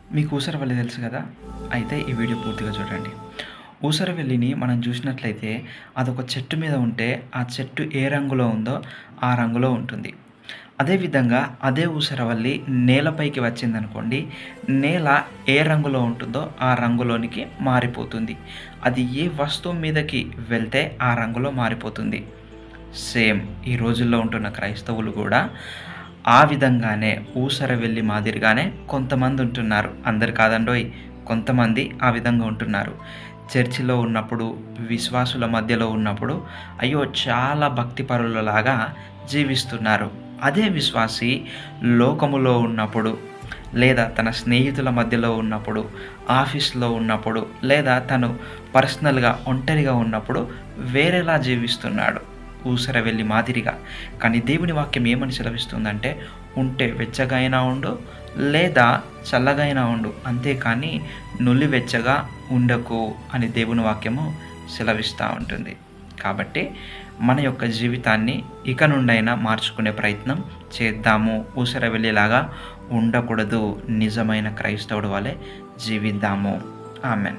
మీకు ఊసరవెల్లి తెలుసు కదా? అయితే ఈ వీడియో పూర్తిగా చూడండి. ఊసరవెల్లిని మనం చూసినట్లయితే అదొక చెట్టు మీద ఉంటే, ఆ చెట్టు ఏ రంగులో ఉందో ఆ రంగులో ఉంటుంది. అదేవిధంగా అదే ఊసరవల్లి నేలపైకి వచ్చిందనుకోండి, నేల ఏ రంగులో ఉంటుందో ఆ రంగులోనికి మారిపోతుంది. అది ఏ వస్తువు మీదకి వెళ్తే ఆ రంగులో మారిపోతుంది. సేమ్ ఈ రోజుల్లో ఉంటున్న క్రైస్తవులు కూడా ఆ విధంగానే ఊసరవెల్లి మాదిరిగానే కొంతమంది ఉంటున్నారు. అందరు కాదండోయ్! కొంతమంది ఆ విధంగా ఉంటున్నారు. చర్చిలో ఉన్నప్పుడు, విశ్వాసుల మధ్యలో ఉన్నప్పుడు అయ్యో! చాలా భక్తిపరులలాగా జీవిస్తున్నారు. అదే విశ్వాసి లోకములో ఉన్నప్పుడు, లేదా తన స్నేహితుల మధ్యలో ఉన్నప్పుడు, ఆఫీస్‌లో ఉన్నప్పుడు, లేదా తను పర్సనల్‌గా ఒంటరిగా ఉన్నప్పుడు వేరేలా జీవిస్తున్నాడు. ఊసరవెల్లి మాదిరిగా. కానీ దేవుని వాక్యం ఏమని సెలవిస్తుందంటే, ఉంటే వెచ్చగా అయినా ఉండు, లేదా చల్లగా అయినా ఉండు. అంతేకానీ నులివెచ్చగా ఉండకు అని దేవుని వాక్యము సెలవిస్తూ ఉంటుంది. కాబట్టి మన యొక్క జీవితాన్ని ఇక నుండైనా మార్చుకునే ప్రయత్నం చేద్దాము. ఊసరవెల్లిలాగా ఉండకూడదు. నిజమైన క్రైస్తవుడు వలె జీవిద్దాము. ఆమెన్.